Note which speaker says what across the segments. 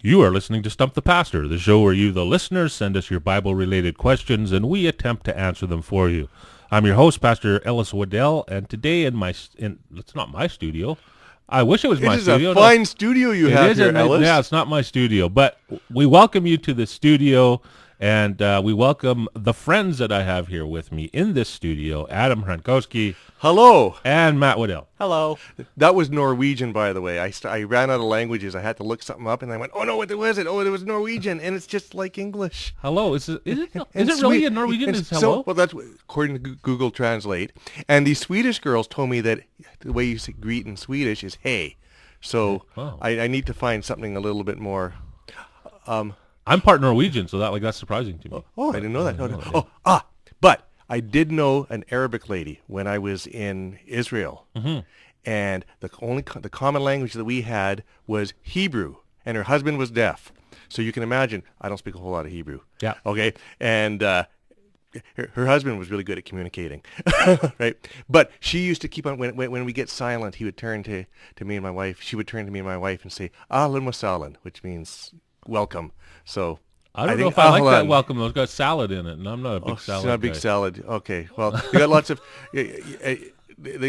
Speaker 1: You are listening to Stump the Pastor, the show where you, the listeners, send us your Bible-related questions, and we attempt to answer them for you. I'm your host, Pastor Ellis Wedel, and today it's not my studio. I wish it was my studio.
Speaker 2: It is a fine studio you have here, Ellis.
Speaker 1: Yeah, it's not my studio, but we welcome you to the studio, and we welcome the friends that I have here with me in this studio, Adam Hrankowski.
Speaker 2: Hello.
Speaker 1: And Matt Wedel.
Speaker 3: Hello.
Speaker 2: That was Norwegian, by the way. I ran out of languages. I had to look something up, and I went, oh, no, what was it? Oh, it was Norwegian, and it's just like English.
Speaker 1: Hello. Is it really a Norwegian? Is hello?
Speaker 2: So, well, that's according to Google Translate. And these Swedish girls told me that the way you say greet in Swedish is hey. So I need to find something a little bit more...
Speaker 1: I'm part Norwegian, so that's surprising to me.
Speaker 2: Oh, I didn't know that. But I did know an Arabic lady when I was in Israel, and the common language that we had was Hebrew, and her husband was deaf. So you can imagine, I don't speak a whole lot of Hebrew.
Speaker 1: Yeah.
Speaker 2: Okay, and her husband was really good at communicating, right? But she used to keep on when we get silent, he would turn to me and my wife. She would turn to me and my wife and say "Ahlan wa sahlan," which means welcome. So.
Speaker 1: I don't know if I like that welcome though. It's got salad in it, and I'm not a big salad.
Speaker 2: It's not a big salad. Okay. Well, they got lots of they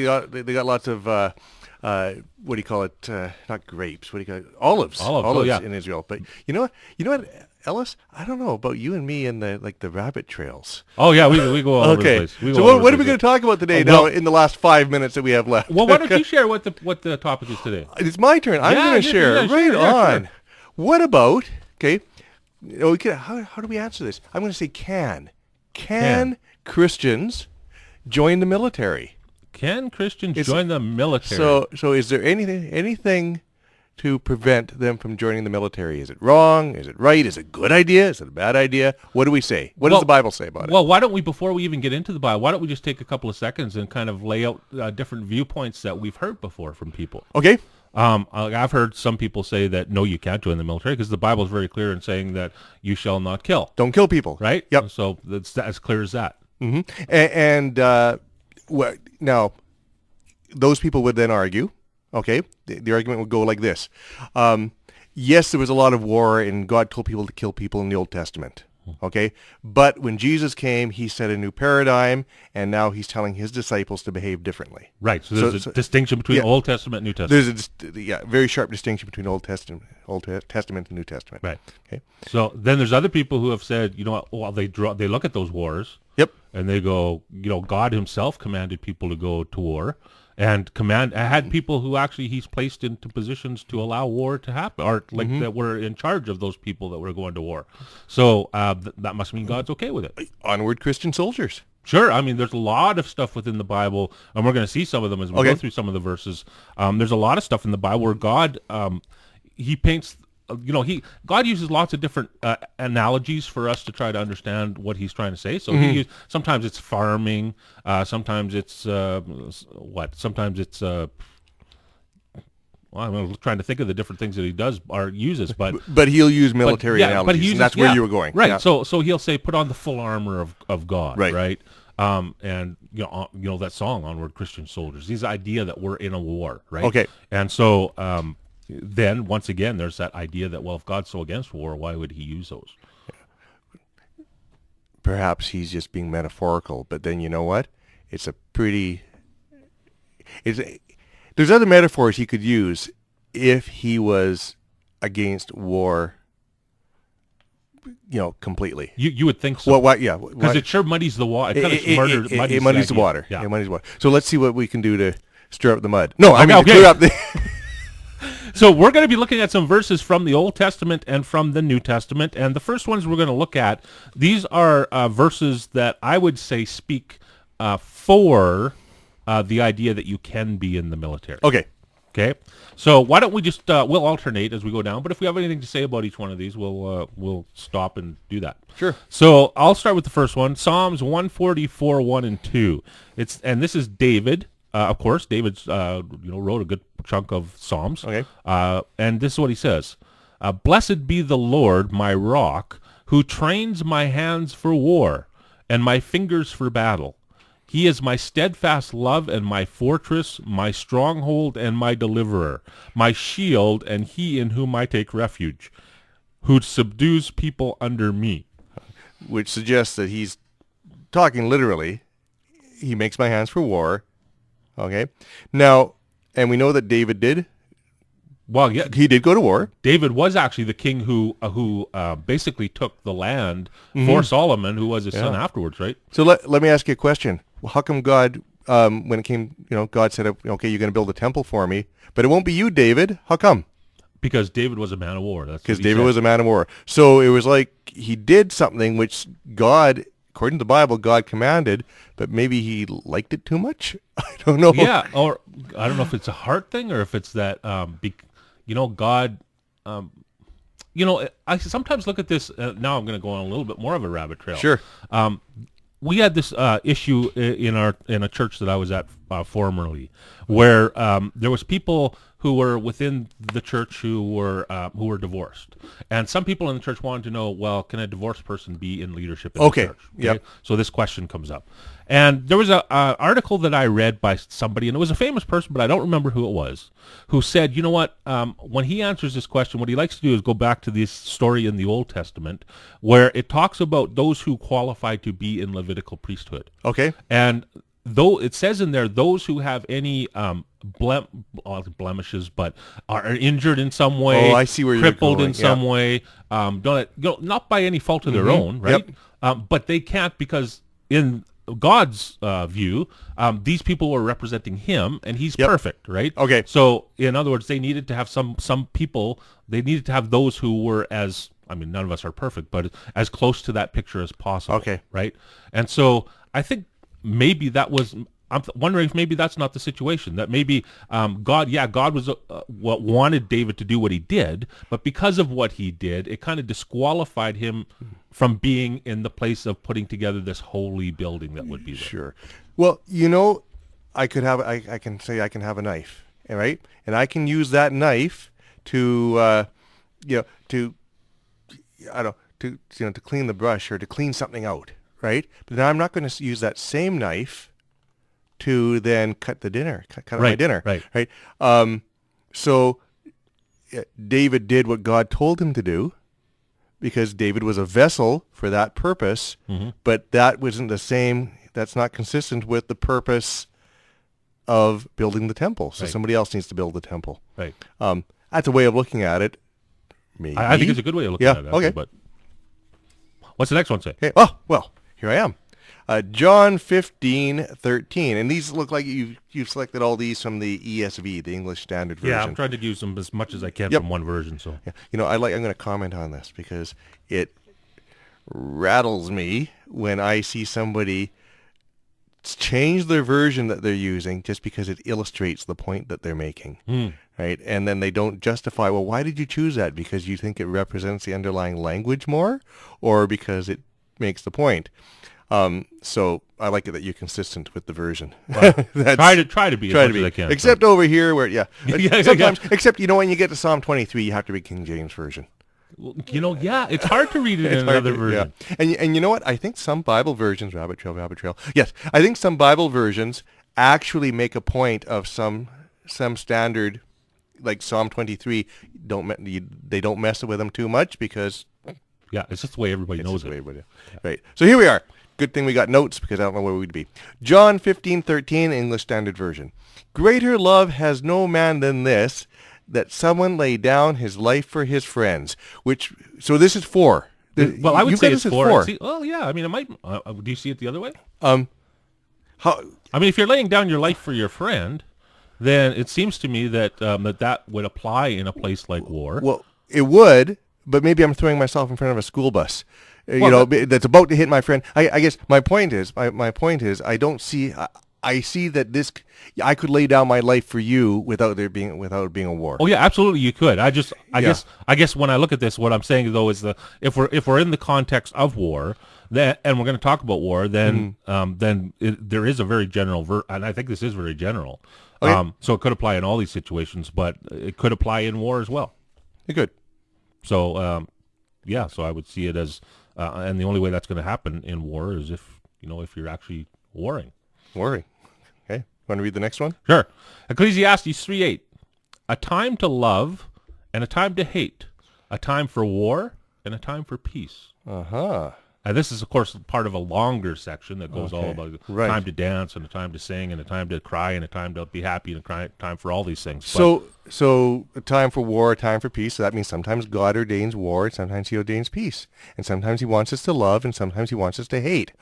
Speaker 2: got lots of what do you call it? Not grapes. What do you call it? Olives.
Speaker 1: Olives
Speaker 2: in Israel. But you know what, Ellis? I don't know about you and me and the rabbit trails.
Speaker 1: Oh yeah, we go all over the place.
Speaker 2: So what are we going to talk about today? Now in the last 5 minutes that we have left.
Speaker 1: Well, why don't you share what the topic is today?
Speaker 2: It's my turn. I'm going to share. Right on. Sure. What about how do we answer this? I'm going to say can Christians join the military?
Speaker 1: Can Christians join the military?
Speaker 2: So is there anything to prevent them from joining the military? Is it wrong? Is it right? Is it a good idea? Is it a bad idea? What do we say? What does the Bible say about it?
Speaker 1: Well, why don't we, before we even get into the Bible, why don't we just take a couple of seconds and kind of lay out different viewpoints that we've heard before from people?
Speaker 2: Okay.
Speaker 1: I've heard some people say that, no, you can't join the military because the Bible is very clear in saying that you shall not kill.
Speaker 2: Don't kill people.
Speaker 1: Right?
Speaker 2: Yep.
Speaker 1: So that's as clear as that.
Speaker 2: Mm-hmm. And now, those people would then argue, okay, the argument would go like this. Yes, there was a lot of war, and God told people to kill people in the Old Testament. Okay, but when Jesus came, he set a new paradigm, and now he's telling his disciples to behave differently.
Speaker 1: Right. So there's a distinction between Old Testament and New Testament.
Speaker 2: There's a very sharp distinction between Old Testament and New Testament.
Speaker 1: Right.
Speaker 2: Okay.
Speaker 1: So then there's other people who have said, you know what? Well, they look at those wars.
Speaker 2: Yep.
Speaker 1: And they go, God himself commanded people to go to war. And had people who actually he's placed into positions to allow war to happen, or that were in charge of those people that were going to war. So that must mean God's okay with it.
Speaker 2: Onward, Christian soldiers.
Speaker 1: Sure. I mean, there's a lot of stuff within the Bible, and we're going to see some of them as we go through some of the verses. There's a lot of stuff in the Bible where God, he paints... God uses lots of different analogies for us to try to understand what he's trying to say. So sometimes it's farming, sometimes it's Sometimes it's I'm trying to think of the different things that he does or uses,
Speaker 2: but he'll use military analogies, and that's where you were going,
Speaker 1: right?
Speaker 2: Yeah.
Speaker 1: So he'll say, "Put on the full armor of God," right? And that song, "Onward, Christian Soldiers." This idea that we're in a war, right?
Speaker 2: Okay,
Speaker 1: and so. Then, once again, there's that idea that, well, if God's so against war, why would he use those?
Speaker 2: Perhaps he's just being metaphorical, but then you know what? There's other metaphors he could use if he was against war, completely.
Speaker 1: You would think so.
Speaker 2: Well, yeah.
Speaker 1: Because it sure muddies the water.
Speaker 2: It muddies the water.
Speaker 1: Yeah.
Speaker 2: It muddies the water. So let's see what we can do to stir up the mud. No, to clear up the...
Speaker 1: So we're going to be looking at some verses from the Old Testament and from the New Testament. And the first ones we're going to look at, these are verses that I would say speak for the idea that you can be in the military. Okay. So why don't we just, we'll alternate as we go down. But if we have anything to say about each one of these, we'll stop and do that.
Speaker 2: Sure.
Speaker 1: So I'll start with the first one, Psalms 144, 1 and 2. And this is David. Of course, David's wrote a good chunk of Psalms.
Speaker 2: Okay.
Speaker 1: And this is what he says: "Blessed be the Lord, my rock, who trains my hands for war and my fingers for battle. He is my steadfast love and my fortress, my stronghold and my deliverer, my shield and he in whom I take refuge, who subdues people under me.
Speaker 2: which suggests that he's talking literally. He makes my hands for war. Okay. Now, and we know that David did.
Speaker 1: Well, yeah,
Speaker 2: He did go to war.
Speaker 1: David was actually the king who basically took the land for Solomon, who was his son afterwards, right?
Speaker 2: So let me ask you a question. Well, how come God, when it came, God said, okay, you're going to build a temple for me, but it won't be you, David. How come?
Speaker 1: Because David was a man of war. That's
Speaker 2: Because David was a man of war. So it was like he did something which God, according to the Bible, God commanded, but maybe he liked it too much. I don't know.
Speaker 1: Yeah, or I don't know if it's a heart thing or if it's that, God, I sometimes look at this, now I'm going to go on a little bit more of a rabbit trail.
Speaker 2: Sure.
Speaker 1: We had this issue in a church that I was at formerly, where there was people who were within the church who were divorced, and some people in the church wanted to know, well, can a divorced person be in leadership in the church?
Speaker 2: Yep.
Speaker 1: So this question comes up, and there was a article that I read by somebody, and it was a famous person, but I don't remember who it was, who said, you know what? When he answers this question, what he likes to do is go back to this story in the Old Testament where it talks about those who qualify to be in Levitical priesthood.
Speaker 2: Okay.
Speaker 1: And though it says in there, those who have any blemishes, but are injured in some way,
Speaker 2: I see where you're
Speaker 1: crippled
Speaker 2: going.
Speaker 1: in some way, not by any fault of their own, right? But they can't, because in God's view, these people were representing him, and he's perfect, right?
Speaker 2: Okay.
Speaker 1: So in other words, they needed to have some people. They needed to have those who were none of us are perfect, but as close to that picture as possible.
Speaker 2: Okay.
Speaker 1: Right. And so I think maybe that was. I'm wondering if maybe that's not the situation. That maybe God was what wanted David to do what he did, but because of what he did, it kind of disqualified him from being in the place of putting together this holy building that would be there.
Speaker 2: Sure. Well, I can have a knife, right? And I can use that knife to clean the brush or to clean something out, right? But now I'm not going to use that same knife to then cut the dinner, cut up my dinner, right? So David did what God told him to do, because David was a vessel for that purpose, but that wasn't the same. That's not consistent with the purpose of building the temple. So somebody else needs to build the temple.
Speaker 1: Right.
Speaker 2: That's a way of looking at it. Maybe.
Speaker 1: I think it's a good way of looking at it.
Speaker 2: Okay.
Speaker 1: But what's the next one say?
Speaker 2: Okay. Oh, well, here I am. John 15:13, and these look like you've selected all these from the ESV, the English Standard Version.
Speaker 1: Yeah, I'm trying to use them as much as I can from one version. So
Speaker 2: yeah. I'm going to comment on this because it rattles me when I see somebody change their version that they're using just because it illustrates the point that they're making, right? And then they don't justify, well, why did you choose that? Because you think it represents the underlying language more, or because it makes the point? So I like it that you're consistent with the version.
Speaker 1: Well, try to be as much as I can.
Speaker 2: Except over here where, sometimes,
Speaker 1: yeah.
Speaker 2: Except, when you get to Psalm 23, you have to read King James Version.
Speaker 1: It's hard to read it in another version.
Speaker 2: Yeah. And you know what? I think some Bible versions, rabbit trail. Yes, I think some Bible versions actually make a point of some standard, like Psalm 23, they don't mess with them too much because...
Speaker 1: Yeah, it's just the way everybody knows it.
Speaker 2: Right. So here we are. Good thing we got notes because I don't know where we'd be. John 15:13, English Standard Version. Greater love has no man than this, that someone lay down his life for his friends. So this is 4.
Speaker 1: Well, I would say it's 4. Well, yeah. I mean, it might. Do you see it the other way? If you're laying down your life for your friend, then it seems to me that that would apply in a place like war.
Speaker 2: Well, it would, but maybe I'm throwing myself in front of a school bus. That's about to hit my friend. I guess my point is, I don't see. I see that I could lay down my life for you without it being a war.
Speaker 1: Oh yeah, absolutely, you could. I guess when I look at this, what I'm saying though is if we're in the context of war, and we're going to talk about war, then there is a very general and I think this is very general. Okay. So it could apply in all these situations, but it could apply in war as well.
Speaker 2: It could.
Speaker 1: So so I would see it as. And the only way that's going to happen in war is if you're actually warring.
Speaker 2: Warring. Okay. Want to read the next one?
Speaker 1: Sure. Ecclesiastes 3:8. A time to love and a time to hate, a time for war and a time for peace.
Speaker 2: Uh-huh.
Speaker 1: And this is, of course, part of a longer section that goes all
Speaker 2: Okay.
Speaker 1: about
Speaker 2: Right.
Speaker 1: time to dance and a time to sing and a time to cry and a time to be happy and a time for all these things.
Speaker 2: So a time for war, a time for peace. So that means sometimes God ordains war, and sometimes he ordains peace. And sometimes he wants us to love, and sometimes he wants us to hate.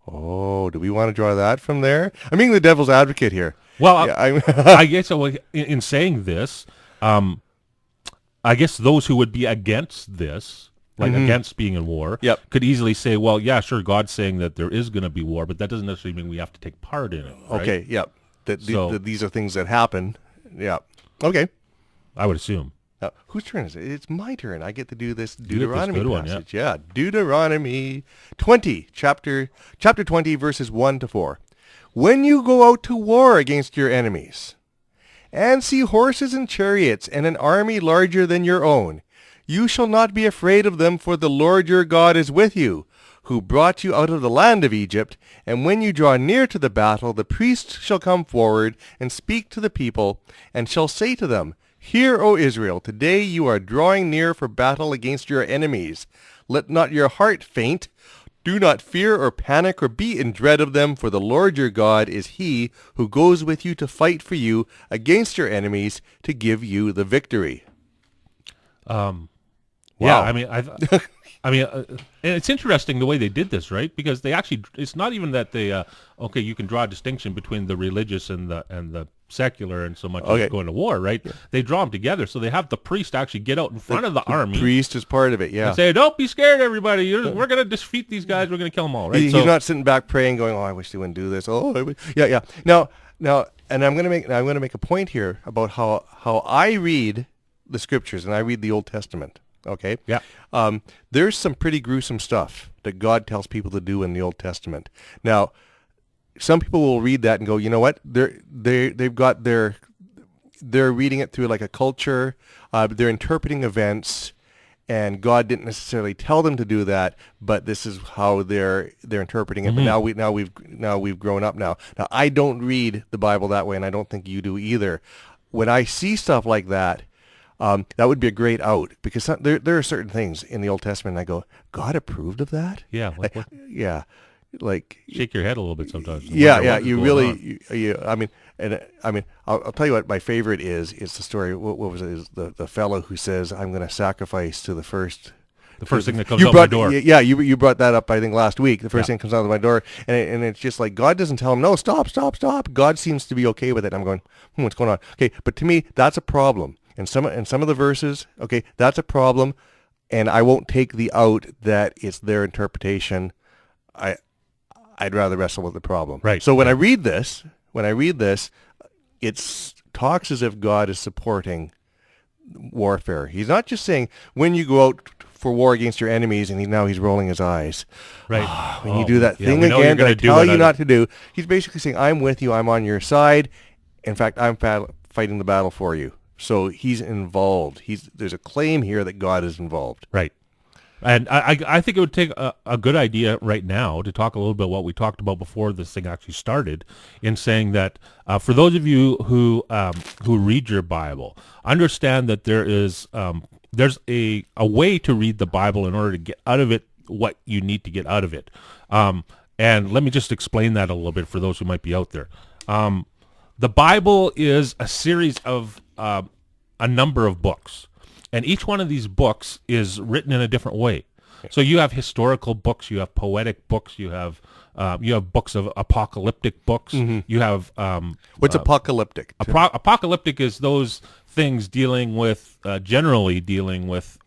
Speaker 2: Oh, do we want to draw that from there? I'm being the devil's advocate here.
Speaker 1: Well,
Speaker 2: Yeah,
Speaker 1: I guess in saying this, I guess those who would be against this, like against being in war,
Speaker 2: Yep.
Speaker 1: could easily say, well, yeah, sure, God's saying that there is going to be war, but that doesn't necessarily mean we have to take part in it. Right?
Speaker 2: Okay, yep.
Speaker 1: So-
Speaker 2: These are things that happen. Yeah. Okay.
Speaker 1: I would assume.
Speaker 2: Now, whose turn is it? It's my turn. I get to do this
Speaker 1: get this
Speaker 2: Deuteronomy
Speaker 1: good one, yeah.
Speaker 2: passage. Yeah, Deuteronomy 20, chapter 20, verses 1 to 4. When you go out to war against your enemies, and see horses and chariots and an army larger than your own, you shall not be afraid of them, for the Lord your God is with you, who brought you out of the land of Egypt. And when you draw near to the battle, the priest shall come forward and speak to the people, and shall say to them, Hear, O Israel, today you are drawing near for battle against your enemies. Let not your heart faint. Do not fear or panic or be in dread of them, for the Lord your God is he who goes with you to fight for you against your enemies to give you the victory.
Speaker 1: Yeah,
Speaker 2: Wow.
Speaker 1: I mean, and it's interesting the way they did this, right? Because they actually, it's not even that they, okay, you can draw a distinction between the religious and the secular, and so much
Speaker 2: Okay.
Speaker 1: as going to war, right? Yeah. They draw them together, so they have the priest actually get out in front of the army.
Speaker 2: Priest is part of it, yeah.
Speaker 1: And say, don't be scared, everybody. We're going to defeat these guys. We're going to kill them all, right?
Speaker 2: He's not sitting back praying, going, "Oh, I wish they wouldn't do this." Oh, yeah. Now, and I'm going to make a point here about how I read the scriptures, and I read the Old Testament. Okay.
Speaker 1: Yeah.
Speaker 2: There's some pretty gruesome stuff that God tells people to do in the Old Testament. Now, some people will read that and go, you know what? They're reading it through like a culture. They're interpreting events, and God didn't necessarily tell them to do that, but this is how they're interpreting it. But now we've grown up now. Now I don't read the Bible that way, and I don't think you do either. When I see stuff like that, that would be a great out, because there are certain things in the Old Testament and I go, God approved of that?
Speaker 1: Yeah.
Speaker 2: Yeah. Like,
Speaker 1: shake your head a little bit sometimes.
Speaker 2: Yeah. You really, I'll tell you what my favorite is. It's the story. What was it? Is the fellow who says, "I'm going to sacrifice to the first."
Speaker 1: The first thing that comes out my door.
Speaker 2: Yeah, you brought that up, I think, last week. The first thing that comes out of my door, and it's just like God doesn't tell him, no, stop. God seems to be okay with it. I'm going, what's going on? Okay, but to me, that's a problem. And some of the verses, okay, that's a problem, and I won't take the out that it's their interpretation. I'd rather wrestle with the problem.
Speaker 1: Right.
Speaker 2: So when I read this, it talks as if God is supporting warfare. He's not just saying, when you go out for war against your enemies, and now he's rolling his eyes.
Speaker 1: Right.
Speaker 2: When you do that thing
Speaker 1: we know
Speaker 2: again
Speaker 1: you're
Speaker 2: that I
Speaker 1: gonna do
Speaker 2: tell
Speaker 1: it.
Speaker 2: you not to do, he's basically saying, I'm with you, I'm on your side. In fact, I'm fighting the battle for you. So he's involved. There's a claim here that God is involved.
Speaker 1: Right. And I think it would take a good idea right now to talk a little bit what we talked about before this thing actually started, in saying that for those of you who read your Bible, understand that there's a way to read the Bible in order to get out of it what you need to get out of it. And let me just explain that a little bit for those who might be out there. The Bible is a series of a number of books. And each one of these books is written in a different way. So you have historical books, you have poetic books, you have books of apocalyptic books. Mm-hmm. You have
Speaker 2: what's apocalyptic?
Speaker 1: Apocalyptic is those things generally dealing with.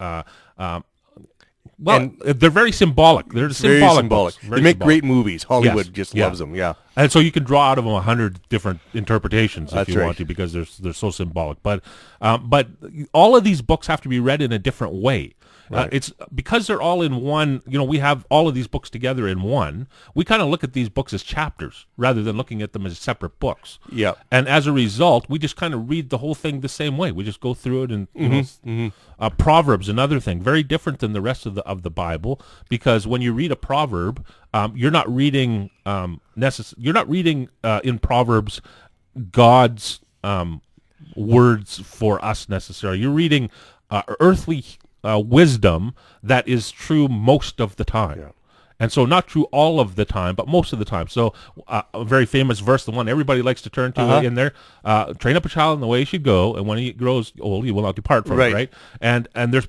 Speaker 1: They're very symbolic. They're symbolic. Books.
Speaker 2: They make great movies. Hollywood just loves them. Yeah.
Speaker 1: And so you can draw out of them 100 different interpretations if you
Speaker 2: right.
Speaker 1: want to, because they're so symbolic. But all of these books have to be read in a different way. Right. It's because they're all in one. We have all of these books together in one. We kind of look at these books as chapters rather than looking at them as separate books.
Speaker 2: Yeah.
Speaker 1: And as a result, we just kind of read the whole thing the same way. We just go through it, and Proverbs, another thing, very different than the rest of the Bible, because when you read a proverb, you're not reading in Proverbs God's words for us necessarily. You're reading earthly wisdom that is true most of the time.
Speaker 2: Yeah.
Speaker 1: And so not true all of the time, but most of the time. So a very famous verse, the one everybody likes to turn to in there, train up a child in the way he should go, and when he grows old, he will not depart from it, right? And there's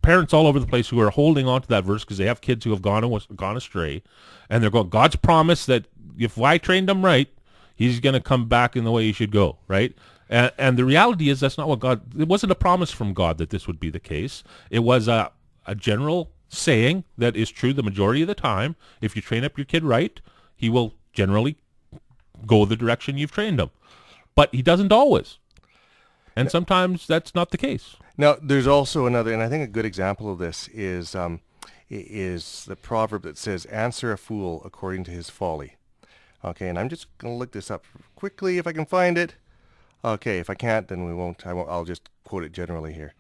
Speaker 1: parents all over the place who are holding on to that verse because they have kids who have gone astray, and they're going, God's promise that if I trained him right, he's going to come back in the way he should go, right? And the reality is that's not what God, it wasn't a promise from God that this would be the case. It was a general saying that is true the majority of the time. If you train up your kid right, he will generally go the direction you've trained him. But he doesn't always. And sometimes that's not the case.
Speaker 2: Now, there's also another, and I think a good example of this is the proverb that says, answer a fool according to his folly. Okay, and I'm just going to look this up quickly if I can find it. Okay, if I can't, then I'll just quote it generally here.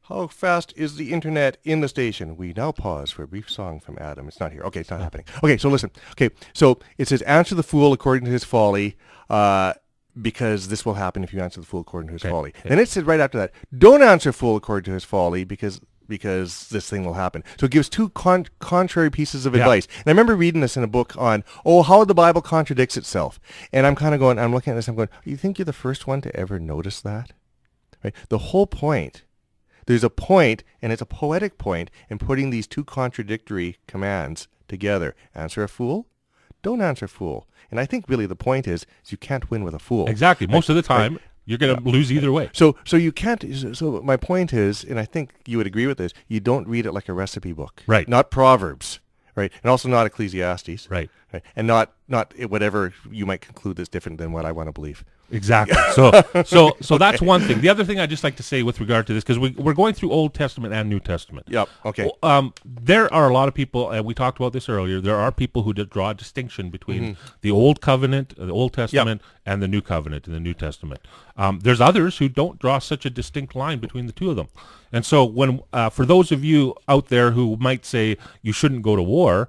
Speaker 2: How fast is the internet in the station? We now pause for a brief song from Adam. It's not here. Okay, it's not happening. Okay, so listen. Okay, so it says, answer the fool according to his folly, because this will happen if you answer the fool according to his folly.
Speaker 1: Okay.
Speaker 2: Then it said right after that, don't answer a fool according to his folly, because this thing will happen. So it gives two contrary pieces of advice. And I remember reading this in a book on, how the Bible contradicts itself. And I'm kind of going, I'm looking at this, I'm going, you think you're the first one to ever notice that? Right? The whole point, there's a point, and it's a poetic point, in putting these two contradictory commands together. Answer a fool, don't answer a fool. And I think really the point is you can't win with a fool.
Speaker 1: Exactly. Most of the time, you're going to lose either way.
Speaker 2: So you can't. So my point is, and I think you would agree with this, you don't read it like a recipe book.
Speaker 1: Right.
Speaker 2: Not Proverbs. Right. And also not Ecclesiastes.
Speaker 1: Right.
Speaker 2: And not whatever you might conclude that's different than what I want to believe.
Speaker 1: Exactly. So that's one thing. The other thing I'd just like to say with regard to this, because we're going through Old Testament and New Testament.
Speaker 2: Yep. Okay.
Speaker 1: There are a lot of people, and we talked about this earlier, there are people who draw a distinction between the Old Covenant, the Old Testament, and the New Covenant in the New Testament. There's others who don't draw such a distinct line between the two of them. And so when for those of you out there who might say you shouldn't go to war,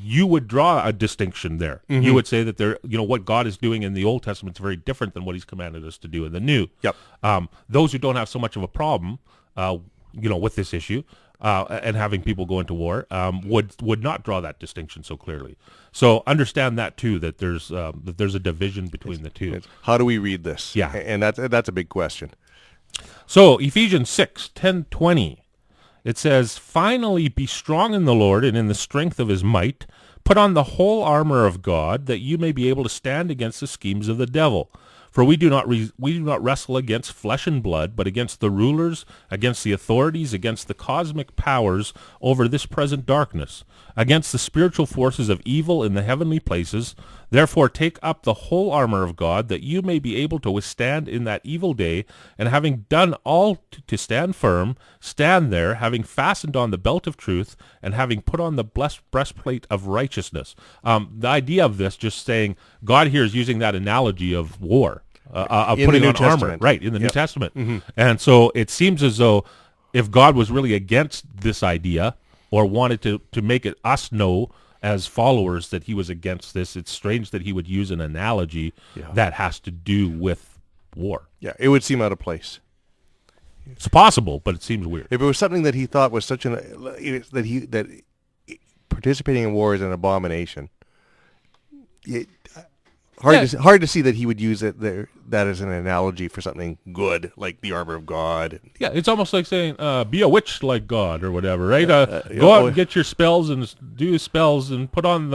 Speaker 1: you would draw a distinction there. You would say that what God is doing in the Old Testament is very different than what he's commanded us to do in the New.
Speaker 2: Yep.
Speaker 1: Those who don't have so much of a problem, with this issue, and having people go into war, would not draw that distinction so clearly. So understand that too, that there's a division between the two.
Speaker 2: How do we read this?
Speaker 1: Yeah.
Speaker 2: And that's a big question.
Speaker 1: So Ephesians 6:10-20. It says, finally be strong in the Lord and in the strength of his might. Put on the whole armor of God, that you may be able to stand against the schemes of the devil. For we do not wrestle against flesh and blood, but against the rulers, against the authorities, against the cosmic powers over this present darkness, against the spiritual forces of evil in the heavenly places. Therefore take up the whole armor of God, that you may be able to withstand in that evil day, and having done all to stand firm, stand there, having fastened on the belt of truth, and having put on the breastplate of righteousness. The idea of this, just saying, God here is using that analogy of war. Of putting on armor, right, in the New Testament. And so it seems as though if God was really against this idea or wanted to make it us know as followers that he was against this, it's strange that he would use an analogy that has to do with war.
Speaker 2: Yeah, it would seem out of place.
Speaker 1: It's possible, but it seems weird.
Speaker 2: If it was something that he thought was such that participating in war is an abomination, hard to see that he would use that as an analogy for something good, like the armor of God.
Speaker 1: Yeah, it's almost like saying, be a witch like God or whatever, right? Go out and get your spells and do spells and put on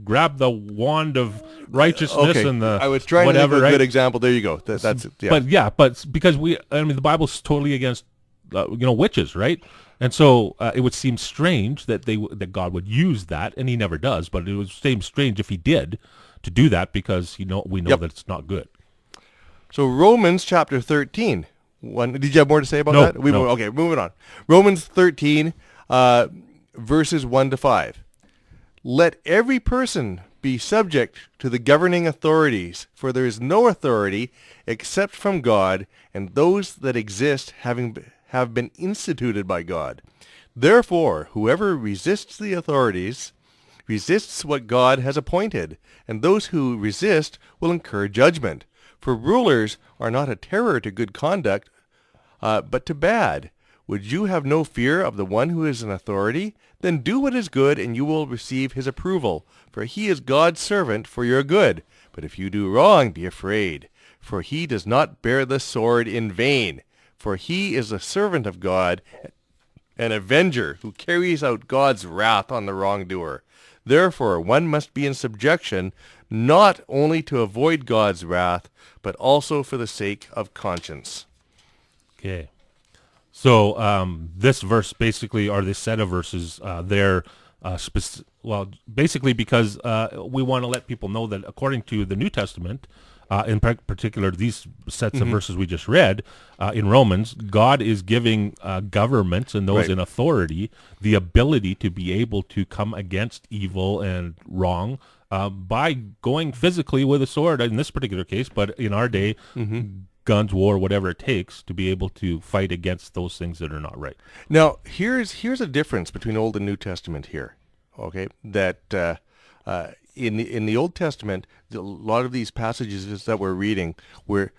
Speaker 1: grab the wand of righteousness and the
Speaker 2: I was trying
Speaker 1: whatever,
Speaker 2: to make a
Speaker 1: right?
Speaker 2: good example. There you go. That's it. Yeah.
Speaker 1: But because the Bible's totally against, witches, right? And so it would seem strange that God would use that, and he never does, but it would seem strange if he did to do that, because we know that it's not good.
Speaker 2: So Romans chapter 13. Did you have more to say about that?
Speaker 1: No.
Speaker 2: Okay, moving on. Romans 13, verses 1-5. Let every person be subject to the governing authorities, for there is no authority except from God, and those that exist have been instituted by God. Therefore, whoever resists the authorities resists what God has appointed, and those who resist will incur judgment. For rulers are not a terror to good conduct, but to bad. Would you have no fear of the one who is in authority? Then do what is good, and you will receive his approval, for he is God's servant for your good. But if you do wrong, be afraid, for he does not bear the sword in vain. For he is a servant of God, an avenger who carries out God's wrath on the wrongdoer. Therefore, one must be in subjection, not only to avoid God's wrath, but also for the sake of conscience.
Speaker 1: Okay. So this verse basically, or this set of verses, they're basically because we want to let people know that according to the New Testament, in particular these sets of verses we just read in Romans, God is giving governments and those in authority the ability to be able to come against evil and wrong by going physically with a sword in this particular case, but in our day, guns, war, whatever it takes to be able to fight against those things that are not right.
Speaker 2: Now, here's a difference between Old and New Testament here. Okay, that in the Old Testament, a lot of these passages that we're reading, we're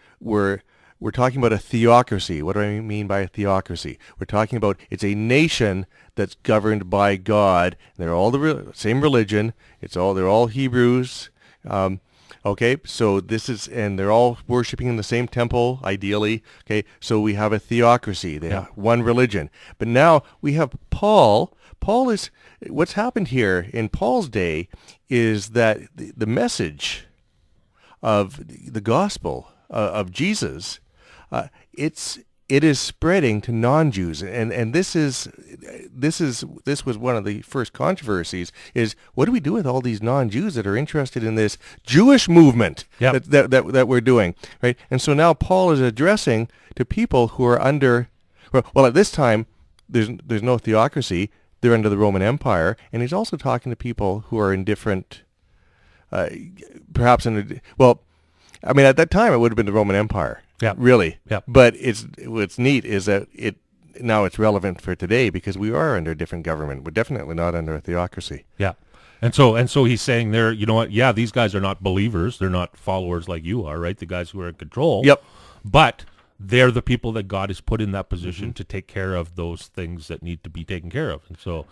Speaker 2: talking about a theocracy. What do I mean by a theocracy? We're talking about it's a nation that's governed by God. They're all the same religion. They're all Hebrews. Okay, so and they're all worshiping in the same temple, ideally. Okay, so we have a theocracy. They have one religion. But now we have Paul. What's happened here in Paul's day is that the message of the gospel of Jesus, it is spreading to non-Jews, and this was one of the first controversies. Is what do we do with all these non-Jews that are interested in this Jewish movement that we're doing, right? And so now Paul is addressing to people who are under, well at this time there's no theocracy. They're under the Roman Empire, and he's also talking to people who are in different, perhaps at that time it would have been the Roman Empire.
Speaker 1: Yeah.
Speaker 2: Really.
Speaker 1: Yeah.
Speaker 2: But what's neat is that now it's relevant for today because we are under a different government. We're definitely not under a theocracy.
Speaker 1: Yeah. And so he's saying there, you know what? Yeah, these guys are not believers. They're not followers like you are, right? The guys who are in control.
Speaker 2: Yep.
Speaker 1: But they're the people that God has put in that position to take care of those things that need to be taken care of. And so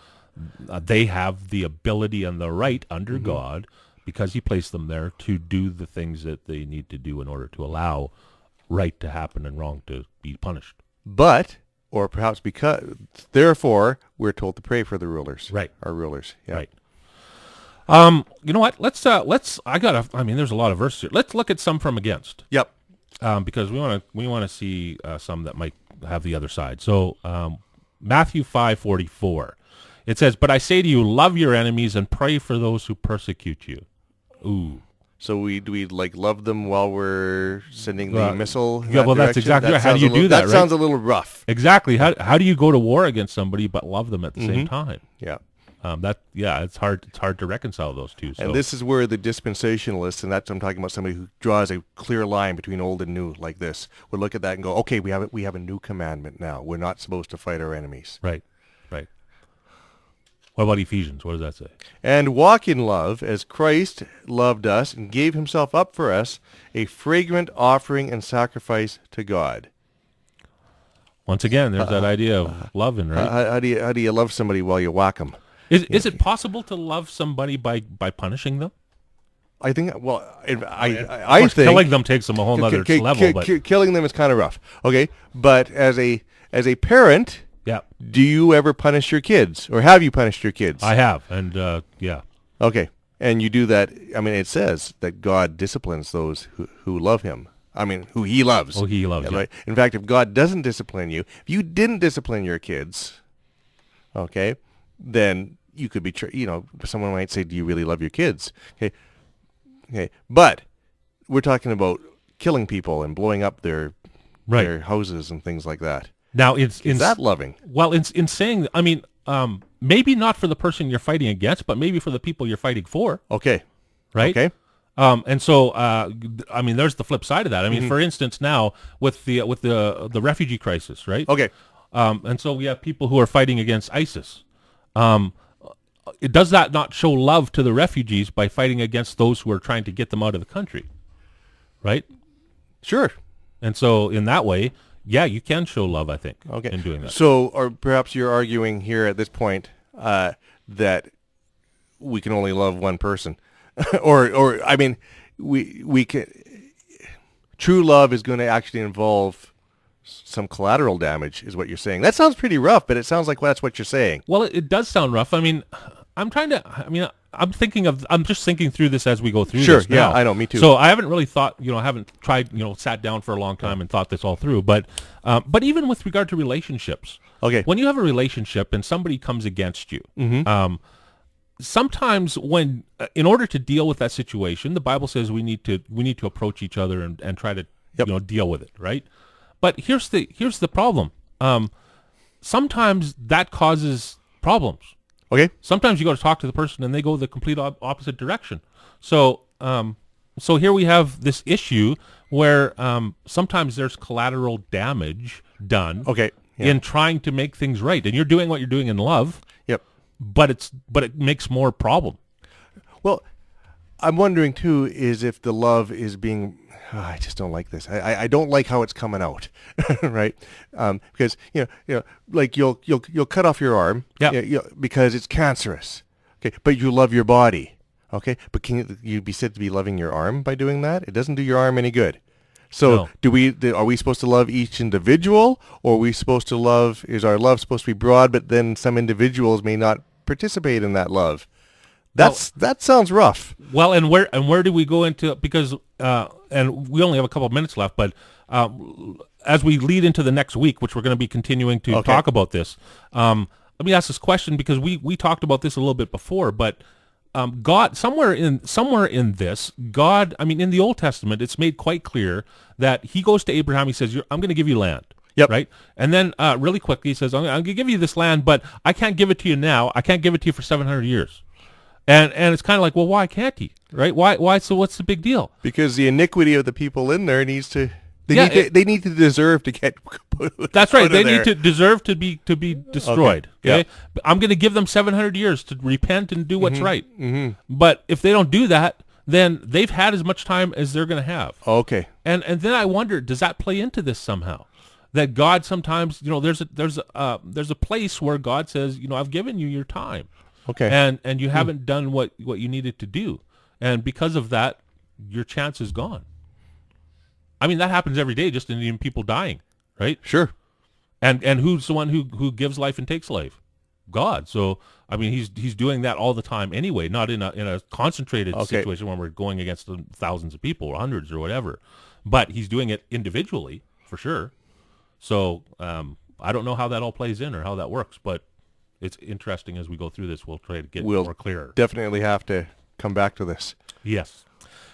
Speaker 1: they have the ability and the right under God, because he placed them there, to do the things that they need to do in order to allow right to happen and wrong to be punished.
Speaker 2: But, or perhaps because, therefore, we're told to pray for the rulers.
Speaker 1: Right.
Speaker 2: Our rulers. Yeah.
Speaker 1: Right. You know what? there's a lot of verses here. Let's look at some from against.
Speaker 2: Yep.
Speaker 1: Because we want to see some that might have the other side. So Matthew 5:44, it says, "But I say to you, love your enemies and pray for those who persecute you." Ooh.
Speaker 2: So do we love them while we're sending the missile?
Speaker 1: Yeah, well, that's exactly right. How do you do that?
Speaker 2: That sounds a little rough.
Speaker 1: Exactly. How do you go to war against somebody but love them at the same time?
Speaker 2: Yeah.
Speaker 1: It's hard to reconcile those two. So.
Speaker 2: And this is where the dispensationalists, and I'm talking about somebody who draws a clear line between old and new like this, would look at that and go, okay, we have a new commandment now. We're not supposed to fight our enemies.
Speaker 1: Right. What about Ephesians? What does that say?
Speaker 2: "And walk in love as Christ loved us and gave himself up for us, a fragrant offering and sacrifice to God."
Speaker 1: Once again, there's that idea of loving, right?
Speaker 2: How do you love somebody while you whack them?
Speaker 1: Is it possible to love somebody by punishing them?
Speaker 2: I think. Well,
Speaker 1: I think killing them takes them a whole other level. But
Speaker 2: killing them is kind of rough. Okay, but as a parent, do you ever punish your kids, or have you punished your kids?
Speaker 1: I have, and yeah.
Speaker 2: Okay, and you do that. I mean, it says that God disciplines those who love Him. I mean, who He loves.
Speaker 1: Oh, He loves.
Speaker 2: Right. In fact, if God doesn't discipline you, if you didn't discipline your kids, okay, then you could be, someone might say, do you really love your kids? Okay. But we're talking about killing people and blowing up their houses and things like that.
Speaker 1: Now,
Speaker 2: is that loving?
Speaker 1: Well, in saying, I mean, maybe not for the person you're fighting against, but maybe for the people you're fighting for.
Speaker 2: Okay.
Speaker 1: Right?
Speaker 2: Okay.
Speaker 1: And so, I mean, there's the flip side of that. I mean, for instance, now with the refugee crisis, right?
Speaker 2: Okay.
Speaker 1: And so we have people who are fighting against ISIS. Does that not show love to the refugees by fighting against those who are trying to get them out of the country? Right?
Speaker 2: Sure.
Speaker 1: And so in that way, yeah, you can show love, I think,
Speaker 2: Okay.
Speaker 1: in doing that.
Speaker 2: So, or perhaps you're arguing here at this point that we can only love one person, or I mean, we can. True love is going to actually involve some collateral damage, is what you're saying. That sounds pretty rough, but it sounds like that's what you're saying.
Speaker 1: Well, it does sound rough. I mean, I'm just thinking through this as we go through
Speaker 2: Sure,
Speaker 1: this now.
Speaker 2: yeah, I know, me too.
Speaker 1: So I haven't really thought, I haven't tried, sat down for a long time and thought this all through. But even with regard to relationships,
Speaker 2: Okay.
Speaker 1: when you have a relationship and somebody comes against you, sometimes in order to deal with that situation, the Bible says we need to approach each other and try to deal with it, right? But here's the problem. Sometimes that causes problems.
Speaker 2: Okay.
Speaker 1: Sometimes you go to talk to the person and they go the complete opposite direction. So here we have this issue where sometimes there's collateral damage done
Speaker 2: Okay. Yeah.
Speaker 1: in trying to make things right, and you're doing what you're doing in love.
Speaker 2: Yep.
Speaker 1: But it makes more problem.
Speaker 2: Well, I'm wondering too is if the love is being. I just don't like this. I don't like how it's coming out, right? Because like you'll cut off your arm, because it's cancerous. Okay, but you love your body. Okay, but can you be said to be loving your arm by doing that? It doesn't do your arm any good. So are we supposed to love each individual, or are we supposed to love? Is our love supposed to be broad, but then some individuals may not participate in that love? That sounds rough.
Speaker 1: Well, and where do we go into, because and we only have a couple of minutes left, but as we lead into the next week, which we're going to be continuing to talk about this, let me ask this question, because we talked about this a little bit before, but God, somewhere in this, God, I mean, in the Old Testament, it's made quite clear that he goes to Abraham, he says, I'm going to give you land.
Speaker 2: Yep.
Speaker 1: Right? And then really quickly he says, I'm going to give you this land, but I can't give it to you now. I can't give it to you for 700 years. And it's kind of like, well, why can't he? Right? Why? So what's the big deal?
Speaker 2: Because the iniquity of the people in there needs to. They need to deserve to get.
Speaker 1: That's right. They need to deserve to be destroyed. Okay.
Speaker 2: Yep.
Speaker 1: I'm going to give them 700 years to repent and do what's right. Mm-hmm. But if they don't do that, then they've had as much time as they're going to have.
Speaker 2: Okay.
Speaker 1: And then I wonder, does that play into this somehow? That God sometimes, there's a place where God says, I've given you your time.
Speaker 2: Okay.
Speaker 1: And you haven't done what you needed to do. And because of that, your chance is gone. I mean, that happens every day, just in people dying, right?
Speaker 2: Sure.
Speaker 1: And who's the one who gives life and takes life? God. So, I mean, he's doing that all the time anyway, not in a concentrated situation when we're going against thousands of people or hundreds or whatever. But he's doing it individually, for sure. So, I don't know how that all plays in or how that works, but it's interesting as we go through this. We'll try to get more clearer.
Speaker 2: Definitely have to come back to this.
Speaker 1: Yes.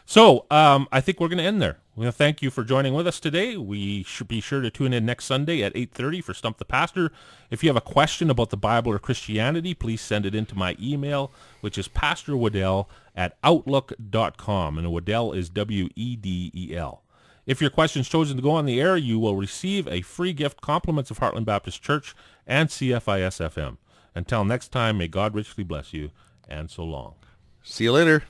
Speaker 1: So I think we're going to end there. We want to thank you for joining with us today. We should be sure to tune in next Sunday at 8:30 for Stump the Pastor. If you have a question about the Bible or Christianity, please send it into my email, which is pastorwedel@outlook.com. And Wedel is Wedel. If your question is chosen to go on the air, you will receive a free gift, compliments of Heartland Baptist Church and CFIS FM. Until next time, may God richly bless you, and so long.
Speaker 2: See you later.